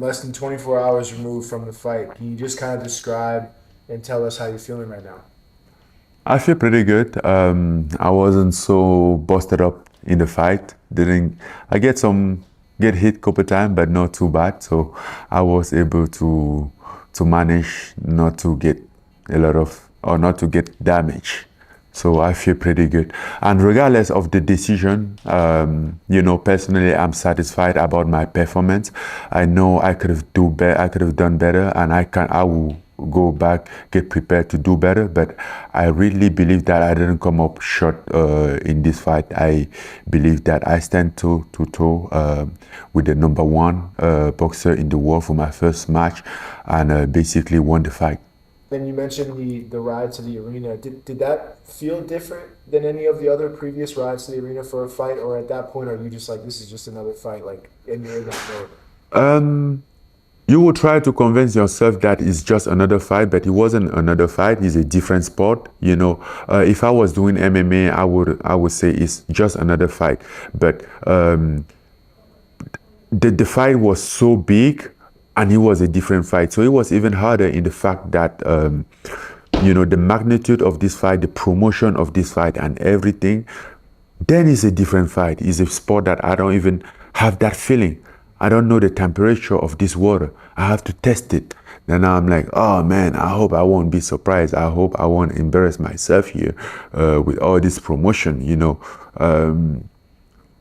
Less than 24 hours removed from the fight. Can you just kind of describe and tell us how you're feeling right now? I feel pretty good. I wasn't so busted up in the fight. Didn't I get hit couple times, but not too bad. So I was able to manage not to get a lot of or not to get damage. So I feel pretty good. And regardless of the decision, personally, I'm satisfied about my performance. I know I could have do better. I could have done better, and I will go back, get prepared to do better. But I really believe that I didn't come up short in this fight. I believe that I stand toe to toe with the number one boxer in the world for my first match, and basically won the fight. Then you mentioned the ride to the arena. Did that feel different than any of the other previous rides to the arena for a fight, or at that point are you just like this is just another fight, like and you're in that mode? Um, you will try to convince yourself that it's just another fight, but it wasn't another fight. It's a different sport. If I was doing MMA, I would say it's just another fight. But the fight was so big, and it was a different fight. So it was even harder in the fact that the magnitude of this fight, the promotion of this fight, and everything. Then it's a different fight. It's a sport that I don't even have that feeling. I don't know the temperature of this water. I have to test it. Then I'm like, oh man, I hope I won't be surprised. I hope I won't embarrass myself here with all this promotion.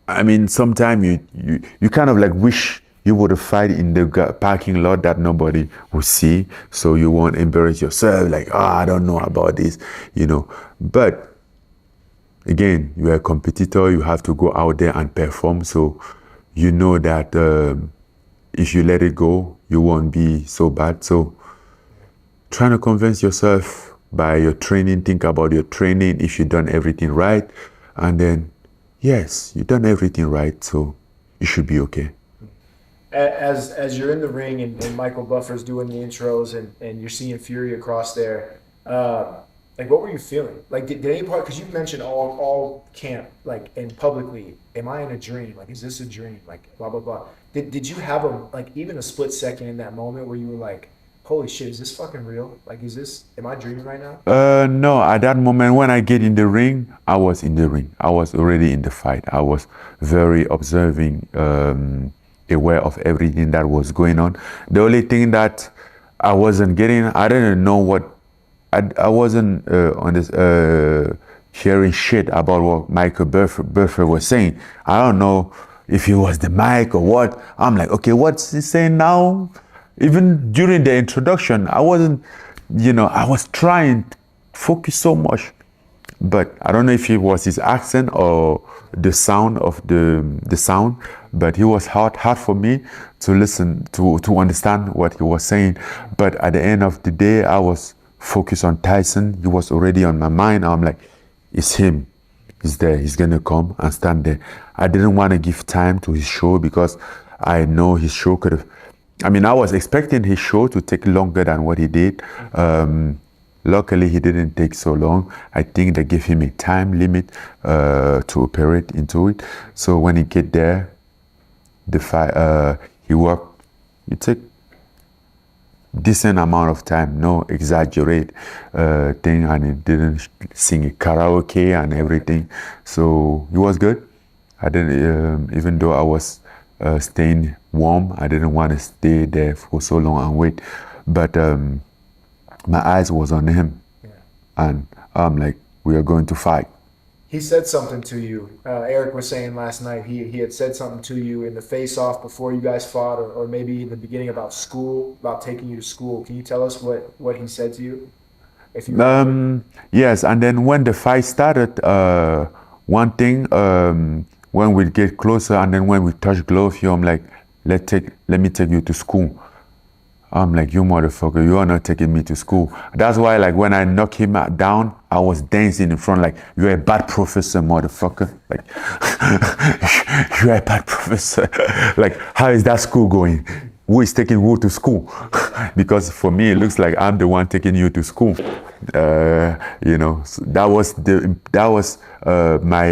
I mean, sometimes you kind of like wish you would have fight in the parking lot that nobody would see, so you won't embarrass yourself. Like, oh, I don't know about this. But again, you are a competitor. You have to go out there and perform. So you know that if you let it go, you won't be so bad. So trying to convince yourself by your training, think about your training, if you've done everything right, and then yes, you've done everything right, so you should be okay. As you're in the ring and Michael Buffer's doing the intros and you're seeing Fury across there, like what were you feeling? Like did any part because you mentioned all camp like and publicly, am I in a dream? Like is this a dream? Like blah blah blah. Did you have a like even a split second in that moment where you were like, holy shit, is this fucking real? Like is this am I dreaming right now? No, at that moment when I get in the ring, I was in the ring. I was already in the fight. I was very observing, aware of everything that was going on. The only thing that I wasn't getting, I didn't know what, I wasn't on this hearing shit about what Michael Buffer was saying. I don't know if it was the mic or what. I'm like, okay, what's he saying now? Even during the introduction, I wasn't, I was trying to focus so much, but I don't know if it was his accent or the sound of the sound, but it was hard for me to listen to understand what he was saying. But at the end of the day, I was focused on Tyson. He was already on my mind. I'm like, it's him. He's there. He's gonna come and stand there. I didn't want to give time to his show because I know his show could have. I mean, I was expecting his show to take longer than what he did. Luckily, he didn't take so long. I think they gave him a time limit to operate into it. So when he get there, the fight, he worked. It took decent amount of time, no exaggerate thing, and he didn't sing a karaoke and everything. So it was good. I didn't, even though I was staying warm, I didn't want to stay there for so long and wait. But my eyes was on him, Yeah. and I'm like, we are going to fight. He said something to you. Eric was saying last night he had said something to you in the face off before you guys fought, or maybe in the beginning about school, about taking you to school. Can you tell us what he said to you, if you remember? Yes, and then when the fight started, one thing, when we get closer, and then when we touch glove, I'm like, let me take you to school. I'm like, you motherfucker, you are not taking me to school. That's why, like, when I knock him down, I was dancing in front, like, you're a bad professor, motherfucker. Like, you're a bad professor. Like, how is that school going? Who is taking who to school? Because for me, it looks like I'm the one taking you to school. So that was my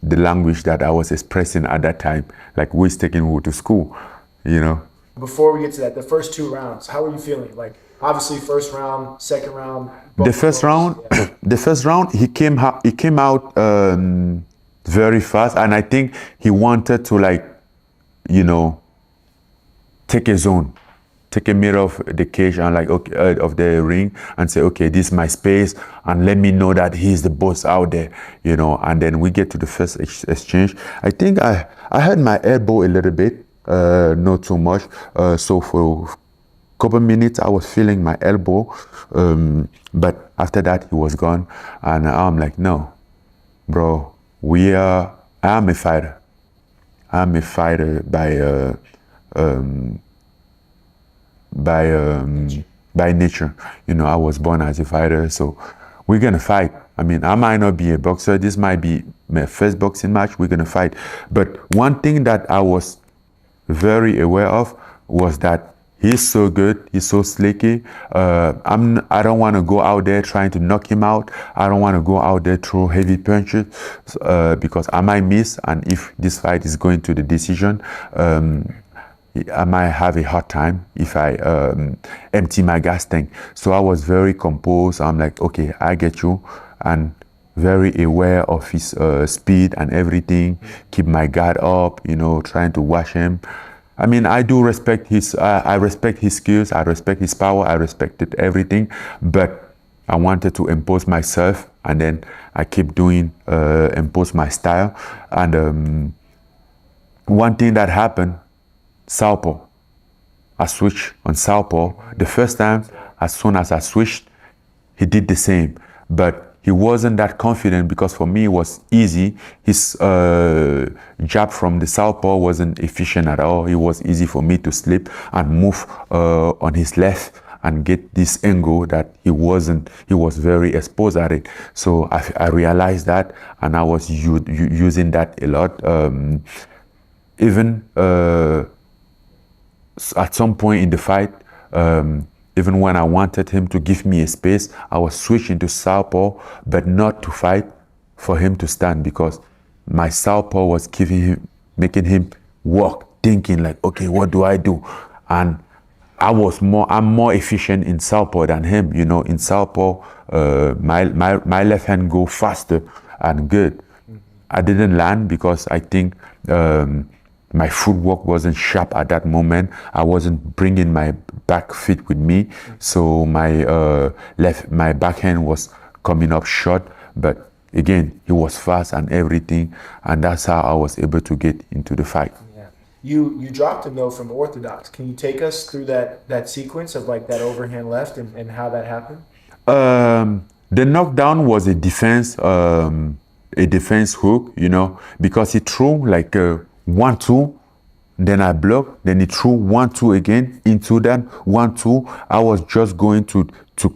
the language that I was expressing at that time. Like, who is taking who to school? You know. before we get to that, the first 2 rounds, how were you feeling? Like, obviously, first round, second round. The first round, yeah. the first round, he came out very fast, and I think he wanted to, like, you know, take a zone, take a mirror of the cage and, like, okay, of the ring, and say, okay, this is my space, and let me know that he's the boss out there, you know. And then we get to the first exchange. I think I hurt my elbow a little bit, not too much. So for a couple minutes, I was feeling my elbow, but after that, he was gone, and I'm like, no, bro, I'm a fighter. I'm a fighter by nature. You know, I was born as a fighter, so we're gonna fight. I mean, I might not be a boxer. This might be my first boxing match. We're gonna fight. But one thing that I was very aware of was that he's so good. He's so slicky. I don't want to go out there trying to knock him out. I don't want to go out there throw heavy punches because I might miss. And if this fight is going to the decision, I might have a hard time if I empty my gas tank. So I was very composed. I'm like, okay, I get you. And very aware of his speed and everything. Keep my guard up, you know, trying to watch him. I mean, I do respect I respect his skills. I respect his power. I respected everything. But I wanted to impose myself. And then I keep doing, impose my style. And one thing that happened, southpaw. I switched on southpaw. The first time, as soon as I switched, he did the same. But he wasn't that confident because for me it was easy. His jab from the southpaw wasn't efficient at all. It was easy for me to slip and move on his left and get this angle that he was very exposed at it. So I realized that, and I was using that a lot. Even at some point in the fight, even when I wanted him to give me a space, I was switching to southpaw, but not to fight, for him to stand, because my southpaw was making him walk, thinking like, okay, what do I do? And I'm more efficient in southpaw than him. You know, in southpaw, my left hand go faster and good. I didn't land because I think my footwork wasn't sharp at that moment. I wasn't bringing my back feet with me, so my backhand was coming up short. But again, he was fast and everything, and that's how I was able to get into the fight. Yeah. You dropped him though from orthodox. Can you take us through that sequence of like that overhand left and how that happened? The knockdown was a defense hook, you know, because he threw like 1-2, then I blocked, then he threw 1-2 again into that 1-2. I was just going to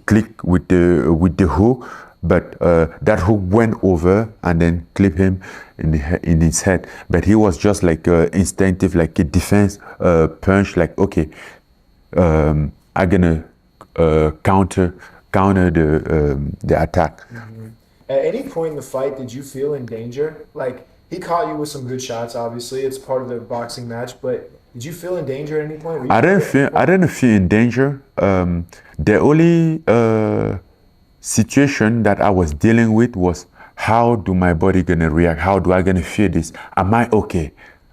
click with the hook, but that hook went over and then clipped him in his head. But he was just like instinctive, like a defense punch, like, okay, I'm gonna counter the attack. Mm-hmm. At any point in the fight, did you feel in danger? Like, he caught you with some good shots, obviously. It's part of the boxing match, but did you feel in danger at any point? I didn't feel in danger. The only situation that I was dealing with was, how do my body gonna react? How do I gonna feel this? Am I okay?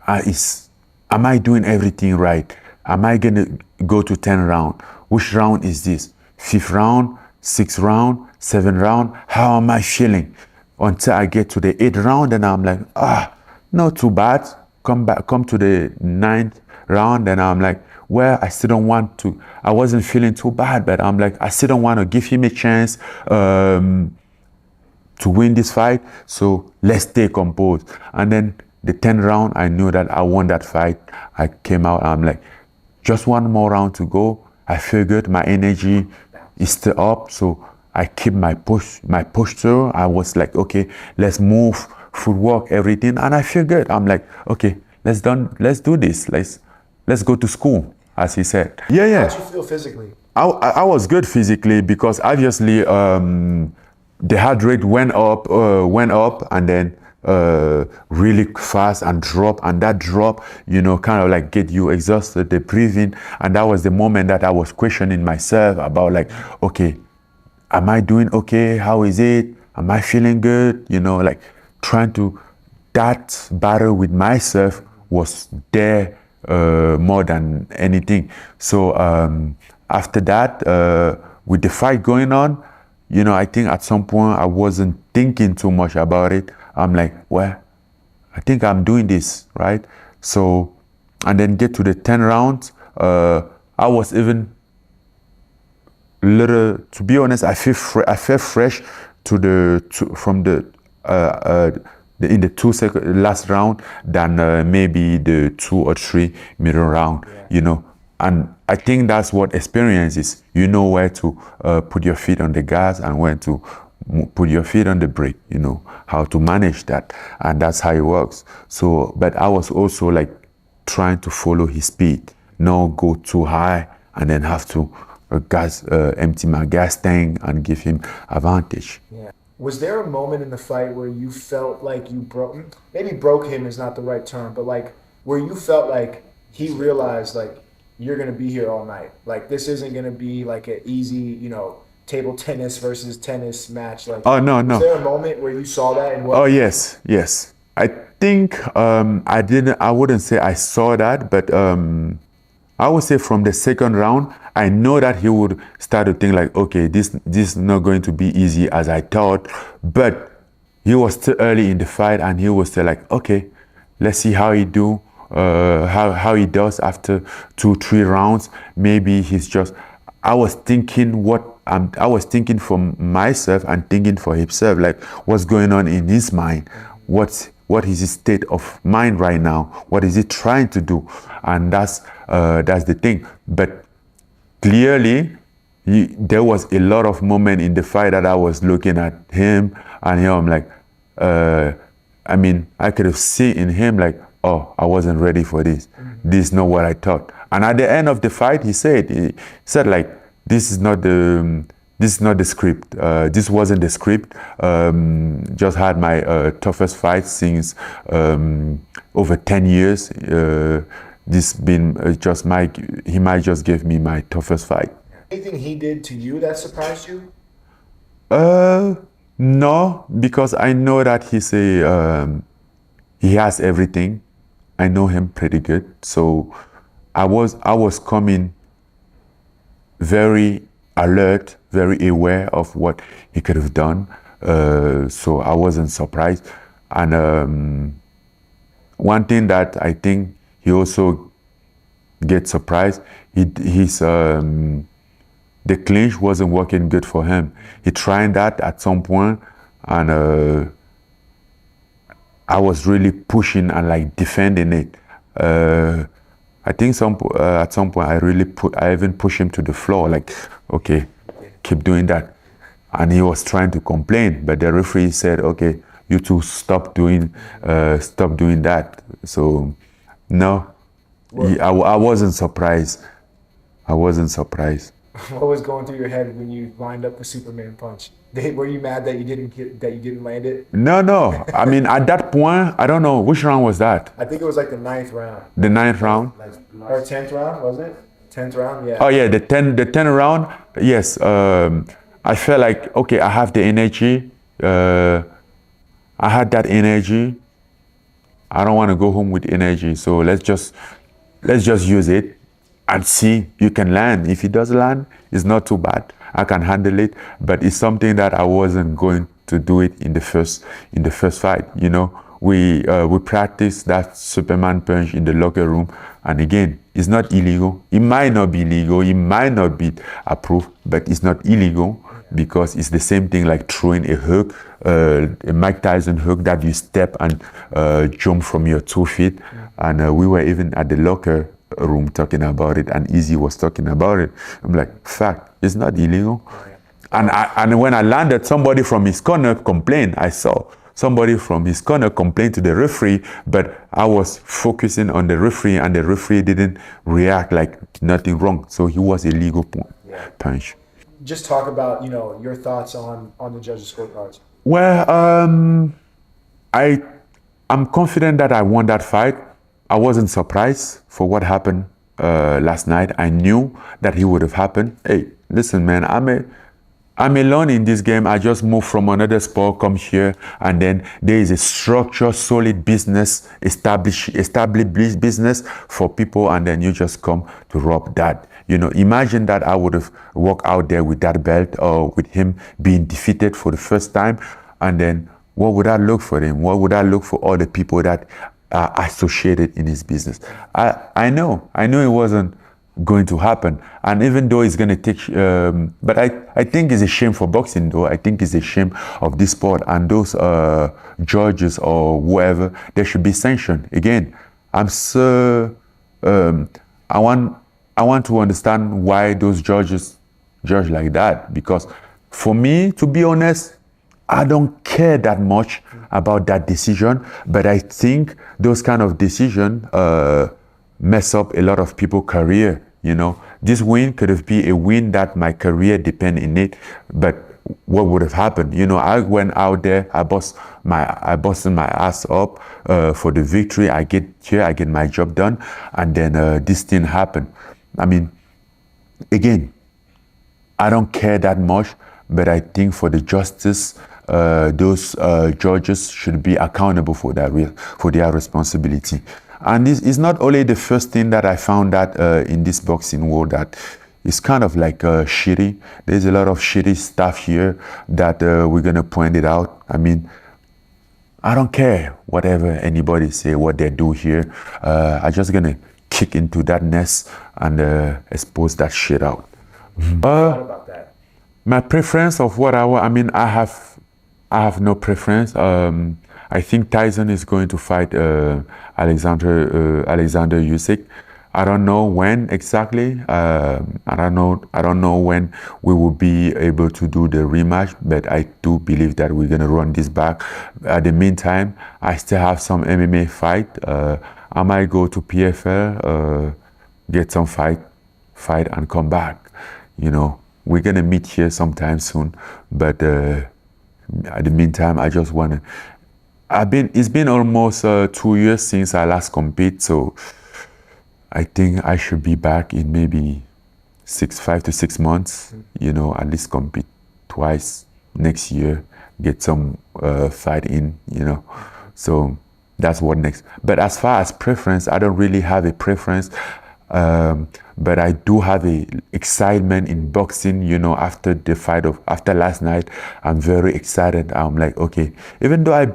Am I doing everything right? Am I gonna go to 10 round? Which round is this? 5th round, 6th round, 7th round? How am I feeling? Until I get to the 8th round, and I'm like, not too bad. Come to the 9th round, and I'm like, well, I still don't want to. I wasn't feeling too bad, but I'm like, I still don't want to give him a chance to win this fight. So let's stay composed. And then the 10th round, I knew that I won that fight. I came out, I'm like, just one more round to go. I feel good. My energy is still up. So I keep my posture. I was like, okay, let's move, footwork, everything, and I feel good. I'm like, okay, let's do this. Let's go to school, as he said. Yeah. How'd you feel physically? I was good physically because obviously the heart rate went up, and then really fast and drop, and that drop, you know, kind of like get you exhausted, the breathing. And that was the moment that I was questioning myself about like, okay, am I doing okay? How is it? Am I feeling good? You know, like trying to, that battle with myself was there more than anything. So after that, with the fight going on, you know, I think at some point I wasn't thinking too much about it. I'm like, well, I think I'm doing this, right? So, and then get to the 10 rounds, I was even little, to be honest, I felt fresh from the in the last round than maybe the 2 or 3 middle round, you know. And I think that's what experience is. You know where to put your feet on the gas and when to put your feet on the brake, you know, how to manage that. And that's how it works. So, but I was also like trying to follow his speed, not go too high and then have to empty my gas tank and give him advantage. Yeah. Was there a moment in the fight where you felt like you broke him is not the right term, but like where you felt like he realized like you're gonna be here all night, like this isn't gonna be like an easy, you know, table tennis versus tennis match? Like, oh no, was there a moment where you saw that? And what? Oh yes, yes. I think I wouldn't say I saw that, but I would say from the second round, I know that he would start to think like, okay, this is not going to be easy as I thought. But he was still early in the fight, and he was still like, okay, let's see how he do, how he does after 2-3 rounds. Maybe he's just. I was thinking I was thinking for myself and thinking for himself, like what's going on in his mind, what is his state of mind right now, what is he trying to do, and that's the thing. But clearly, there was a lot of moment in the fight that I was looking at him, and here I'm like, I mean, I could have seen in him like, oh, I wasn't ready for this. This is not what I thought. And at the end of the fight, he said like, this is not the script. This wasn't the script. Just had my toughest fight since over 10 years. This been he might just give me my toughest fight. Anything he did to you that surprised you? No, because I know that he has everything. I know him pretty good. So I was coming very alert, very aware of what he could have done. So I wasn't surprised. And one thing that I think he also gets surprised, the clinch wasn't working good for him. He tried that at some point, and I was really pushing and like defending it. I think at some point I even pushed him to the floor, like, okay, keep doing that. And he was trying to complain, but the referee said, okay, you two stop doing that. So no, I wasn't surprised. I wasn't surprised. What was going through your head when you lined up the Superman punch? Were you mad that you didn't land it? No. I mean, at that point, I don't know which round was that. I think it was like the 9th round. The 9th round. Or 10th round, was it? 10th round, yeah. Oh yeah, the 10th round. Yes. I felt like, okay, I have the energy. I had that energy. I don't want to go home with energy, so let's just use it and see you can land. If it does land, it's not too bad. I can handle it, but it's something that I wasn't going to do it in the first fight. You know, we practiced that Superman punch in the locker room, and again, it's not illegal. It might not be legal. It might not be approved, but it's not illegal because it's the same thing like throwing a hook, a Mike Tyson hook that you step and jump from your 2 feet. And we were even at the locker room talking about it, and Easy was talking about it. I'm like, fact, it's not illegal. And when I landed, somebody from his corner complained. I saw somebody from his corner complain to the referee, but I was focusing on the referee, and the referee didn't react like nothing wrong. So he was a legal punch. Just talk about, your thoughts on the judges' scorecards. Well, I I'm confident that I won that fight. I wasn't surprised for what happened last night. I knew that it would have happened. Hey, listen, man, I'm alone in this game. I just moved from another sport, come here, and then there is a structure, solid business, established business for people, and then you just come to rob that. You know, imagine that I would have walked out there with that belt or with him being defeated for the first time, and then what would I look for him? What would I look for all the people that are associated in his business? I know it wasn't going to happen. And even though it's going to take, but I think it's a shame for boxing though. I think it's a shame of this sport, and those judges or whoever, they should be sanctioned. Again, I'm so, I want to understand why those judges judge like that, because for me, to be honest, I don't care that much about that decision, but I think those kind of decisions mess up a lot of people's career. You know, this win could have been a win that my career depend in it, but what would have happened? You know, I went out there, I busted my ass up for the victory. I get here, I get my job done, and then this thing happened. I mean, again, I don't care that much, but I think for the justice, those judges should be accountable for their responsibility. And this is not only the first thing that I found that in this boxing world that is kind of like shitty. There's a lot of shitty stuff here that we're gonna point it out. I mean, I don't care whatever anybody say, what they do here. I'm just gonna kick into that nest and expose that shit out. What about that? My preference of what I mean, I have no preference. I think Tyson is going to fight Alexander Usyk. I don't know when exactly. I don't know when we will be able to do the rematch, but I do believe that we're gonna run this back. At the meantime, I still have some MMA fight. I might go to PFL, get some fight and come back. You know, we're gonna meet here sometime soon, but at the meantime, I just wanna. It's been almost 2 years since I last compete, so I think I should be back in maybe 5 to 6 months. You know, at least compete twice next year, get some fight in. You know, so that's what next. But as far as preference, I don't really have a preference. But I do have a excitement in boxing, you know, after last night. I'm very excited. I'm like, okay, even though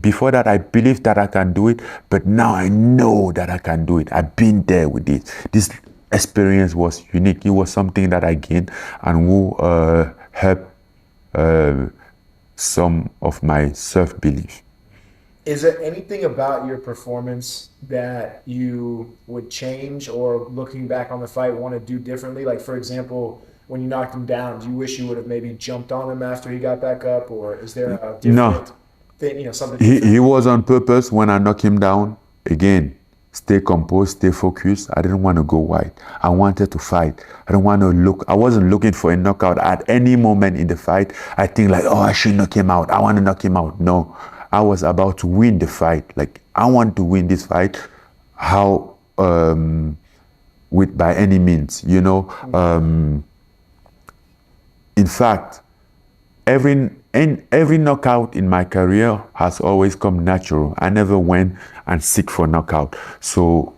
before that I believed that I can do it, but now I know that I can do it. I've been there with it. This experience was unique. It was something that I gained and will help some of my self-belief. Is there anything about your performance that you would change, or looking back on the fight want to do differently? Like, for example, when you knocked him down, do you wish you would have maybe jumped on him after he got back up, or is there a different thing, you know, something? He was on purpose when I knocked him down. Again, stay composed, stay focused. I didn't want to go wide. I wanted to fight. I wasn't looking for a knockout at any moment in the fight. I think like, oh, I should knock him out. I want to knock him out. No. I was about to win the fight. Like, I want to win this fight. How, by any means, you know. In fact, every knockout in my career has always come natural. I never went and seek for knockout. So,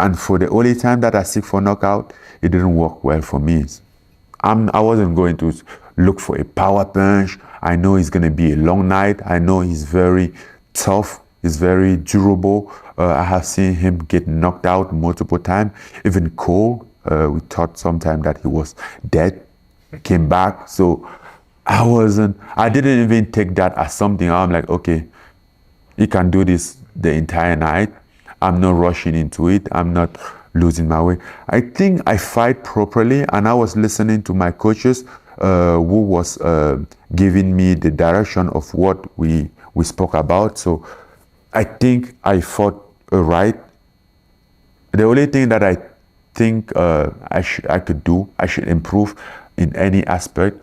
and for the only time that I seek for knockout, it didn't work well for me. I wasn't going to look for a power punch. I know it's going to be a long night. I know he's very tough. He's very durable. I have seen him get knocked out multiple times. Even Cole, we thought sometime that he was dead, came back. So I didn't even take that as something. I'm like, okay, he can do this the entire night. I'm not rushing into it. I'm not losing my way. I think I fight properly, and I was listening to my coaches who was giving me the direction of what we spoke about. So I think I fought right. The only thing that I think I should improve in any aspect,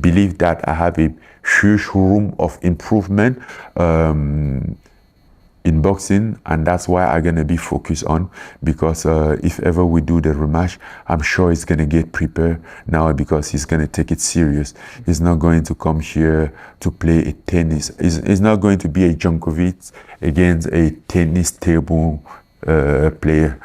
believe that I have a huge room of improvement in boxing, and that's why I'm gonna be focused on, because if ever we do the rematch, I'm sure he's gonna get prepared now, because he's gonna take it serious. He's not going to come here to play a tennis. He's not going to be a Djokovic against a tennis table player.